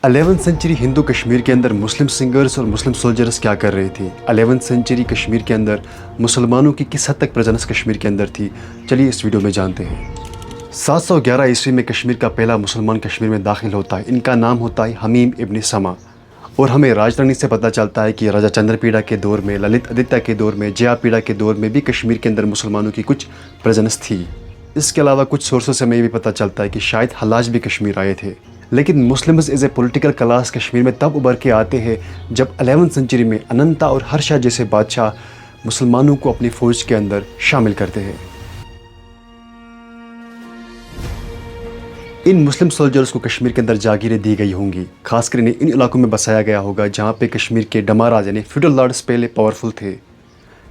11th century Hindu Kashmir के अंदर मुस्लिम singers और मुस्लिम सोल्जर्स क्या कर रही थी। 11th सेंचुरी कश्मीर के अंदर मुसलमानों की किस हद तक प्रेजेंस कश्मीर के अंदर थी, चलिए इस वीडियो में जानते हैं। 711 ईस्वी में कश्मीर का पहला मुसलमान कश्मीर में दाखिल होता है। इनका नाम होता है हमीम इब्न समा, और हमें राजधानी से पता चलता है कि राजा चंद्रपीड़ा के दौर में, ललित आदित्य के दौर में, जयापीड़ा के दौर में भी कश्मीर के अंदर मुसलमानों की कुछ प्रेजेंस थी। इसके अलावा कुछ सोर्सों से हमें ये भी पता चलता है कि शायद हल्लाज भी कश्मीर आए थे। लेकिन Muslims as a political class Kashmir में तब उभर के आते हैं जब 11th सेंचुरी में अनंता और हर्षा जैसे बादशाह मुसलमानों को अपनी फ़ौज के अंदर शामिल करते हैं। इन मुस्लिम सोल्जर्स को कश्मीर के अंदर जागीरें दी गई होंगी, खासकर इन्हें इन इलाकों में बसाया गया होगा जहाँ पे कश्मीर के डमाराज यानी फ्यूडल लॉर्ड्स पहले पावरफुल थे।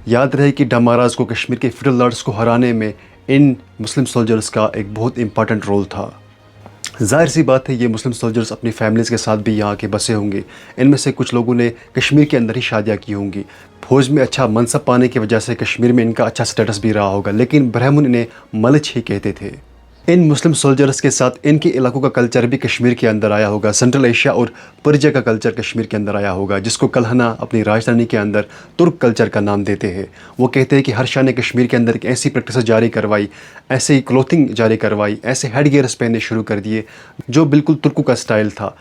याद रहे कि डमाराज को कश्मीर के फ्यूडल लॉर्ड्स को हराने में इन मुस्लिम सोल्जर्स का एक बहुत इंपॉर्टेंट रोल था। ज़ाहिर सी बात है ये मुस्लिम सोल्जर्स अपनी फैमिलीज़ के साथ भी यहाँ के बसे होंगे। इनमें से कुछ लोगों ने कश्मीर के अंदर ही शादियाँ की होंगी। फ़ौज में अच्छा मनसब पाने की वजह से कश्मीर में इनका अच्छा स्टेटस भी रहा होगा, लेकिन ब्राह्मण इन्हें मलिच ही कहते थे। इन मुस्लिम सोल्जर्स के साथ इनके इलाकों का कल्चर भी कश्मीर के अंदर आया होगा। सेंट्रल एशिया और पर्जिया का कल्चर कश्मीर के अंदर आया होगा, जिसको कल्हना अपनी राजधानी के अंदर तुर्क कल्चर का नाम देते हैं। वो कहते हैं कि हर्षा ने कश्मीर के अंदर एक ऐसी प्रैक्टिस जारी करवाई, ऐसे ही क्लोथिंग जारी करवाई, ऐसे हेड गियर्स पहनने शुरू कर दिए जो बिल्कुल तुर्कों का स्टाइल था।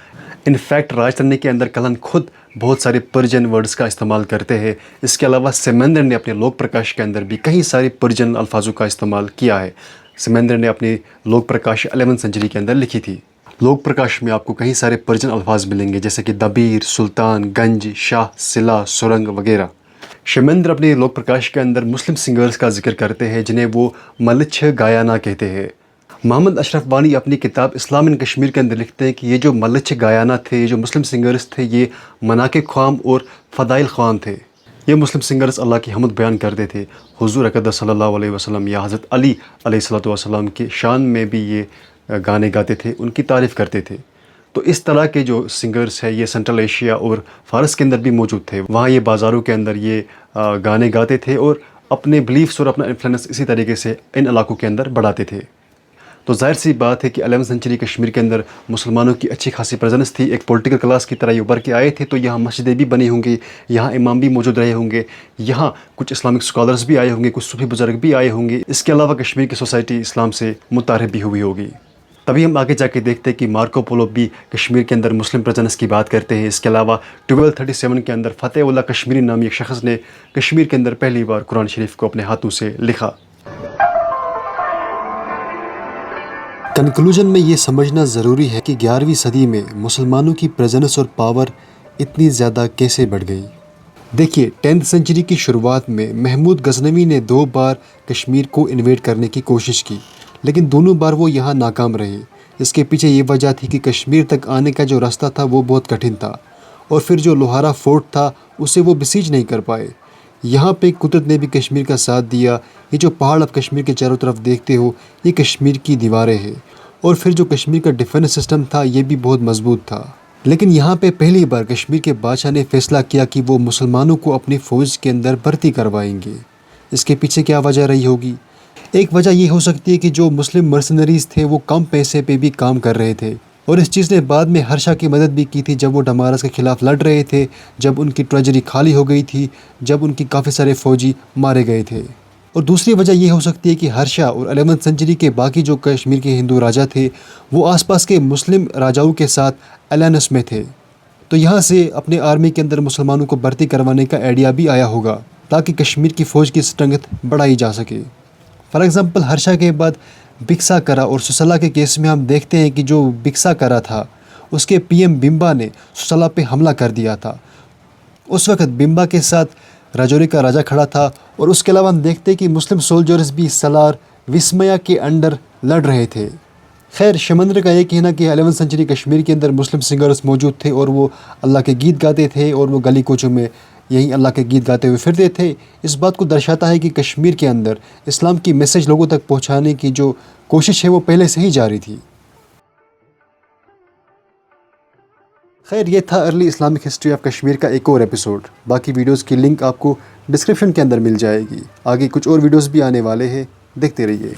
इनफैक्ट राजधानी के अंदर कल्हन खुद बहुत सारे पर्जियन वर्ड्स का इस्तेमाल करते हैं। इसके अलावा सेमेंद्र ने अपने लोक प्रकाश के अंदर भी कई सारे पर्जियन अल्फाजों का इस्तेमाल किया है। सेमेंद्र ने अपनी लोक प्रकाश 11th सेंचुरी के अंदर लिखी थी। लोक प्रकाश में आपको कई सारे पर्जियन अल्फाज मिलेंगे, जैसे कि दबीर, सुल्तान, गंज, शाह, सिला, सुरंग वगैरह। शेमेंद्र अपने लोक प्रकाश के अंदर मुस्लिम सिंगर्स का जिक्र करते हैं जिन्हें वो मलिच्छ गायाना कहते हैं। मोहम्मद अशरफ वानी अपनी किताब इस्लाम इन कश्मीर के अंदर लिखते हैं कि ये जो मलिच्छ गायाना थे, ये जो मुस्लिम सिंगर्स थे, ये मनाके ख्वाम और फ़दाइल ख्वाम थे। ये मुस्लिम सिंगर्स अल्लाह की हमद बयान करते थे। हुज़ूर अक़दस सल्लल्लाहु अलैहि वसल्लम या हज़रत अली अलैहिस्सलातु वस्सलाम के शान में भी ये गाने गाते थे, उनकी तारीफ़ करते थे। तो इस तरह के जो सिंगर्स हैं ये सेंट्रल एशिया और फ़ारस के अंदर भी मौजूद थे। वहाँ ये बाज़ारों के अंदर ये गाने गाते थे और अपने बिलीफ्स और अपना इन्फ्लुएंस इसी तरीके से इन इलाकों के अंदर बढ़ाते थे। तो ज़ाहिर सी बात है कि 11th सेंचुरी कश्मीर के अंदर मुसलमानों की अच्छी खासी प्रेजेंस थी। एक पॉलिटिकल क्लास की तरह ये उभर के आए थे। तो यहाँ मस्जिदें भी बनी होंगी, यहाँ इमाम भी मौजूद रहे होंगे, यहाँ कुछ इस्लामिक स्कॉलर्स भी आए होंगे, कुछ सूफी बुजुर्ग भी आए होंगे। इसके अलावा कश्मीर की सोसाइटी इस्लाम से मुतारिफ भी हुई होगी। तभी हम आगे जाके देखते हैं कि मार्को पोलो भी कश्मीर के अंदर मुस्लिम प्रेजेंस की बात करते हैं। इसके अलावा 1237 के अंदर फ़तेह उल्लाह कश्मीरी नामी एक शख्स ने कश्मीर के अंदर पहली बार कुरान शरीफ को अपने हाथों से लिखा। कंक्लूजन में ये समझना ज़रूरी है कि 11वीं सदी में मुसलमानों की प्रेजेंस और पावर इतनी ज़्यादा कैसे बढ़ गई। देखिए, 10th सेंचुरी की शुरुआत में महमूद गजनवी ने 2 बार कश्मीर को इन्वेड करने की कोशिश की, लेकिन दोनों बार वो यहाँ नाकाम रहे। इसके पीछे ये वजह थी कि कश्मीर तक आने का जो रास्ता था वो बहुत कठिन था, और फिर जो लोहारा फोर्ट था उसे वो बसीज नहीं कर पाए। यहाँ पे कुदरत ने भी कश्मीर का साथ दिया। ये जो पहाड़ आप कश्मीर के चारों तरफ देखते हो, ये कश्मीर की दीवारें हैं, और फिर जो कश्मीर का डिफेंस सिस्टम था ये भी बहुत मजबूत था। लेकिन यहाँ पे पहली बार कश्मीर के बादशाह ने फैसला किया कि वो मुसलमानों को अपनी फ़ौज के अंदर भर्ती करवाएंगे। इसके पीछे क्या वजह रही होगी? एक वजह ये हो सकती है कि जो मुस्लिम मर्सनरीज़ थे वो कम पैसे पे भी काम कर रहे थे, और इस चीज़ ने बाद में हर्षा की मदद भी की थी जब वो डमारस के ख़िलाफ़ लड़ रहे थे, जब उनकी ट्रेजरी खाली हो गई थी, जब उनकी काफ़ी सारे फ़ौजी मारे गए थे। और दूसरी वजह ये हो सकती है कि हर्षा और 11th सेंचुरी के बाकी जो कश्मीर के हिंदू राजा थे वो आसपास के मुस्लिम राजाओं के साथ अलायंस में थे। तो यहाँ से अपने आर्मी के अंदर मुसलमानों को भर्ती करवाने का आइडिया भी आया होगा ताकि कश्मीर की फ़ौज की स्ट्रेंथ बढ़ाई जा सके। फॉर एग्ज़ाम्पल, हर्षा के बाद बिक्सा करा और सुसला के केस में हम देखते हैं कि जो बिक्सा करा था उसके PM बिम्बा ने सुसला पे हमला कर दिया था। उस वक्त बिम्बा के साथ राजौरी का राजा खड़ा था, और उसके अलावा हम देखते हैं कि मुस्लिम सोल्जर्स भी सलार विस्मया के अंडर लड़ रहे थे। खैर, शेमेंद्र का ये कहना कि 11th सेंचुरी कश्मीर के अंदर मुस्लिम सिंगर्स मौजूद थे और वो अल्लाह के गीत गाते थे और वो गली कोचों में यहीं अल्लाह के गीत गाते हुए फिरते थे, इस बात को दर्शाता है कि कश्मीर के अंदर इस्लाम की मैसेज लोगों तक पहुँचाने की जो कोशिश है वो पहले से ही जारी थी। खैर, ये था early Islamic history of Kashmir का एक और एपिसोड। बाकी वीडियोस की लिंक आपको डिस्क्रिप्शन के अंदर मिल जाएगी। आगे कुछ और वीडियोस भी आने वाले हैं, देखते रहिए।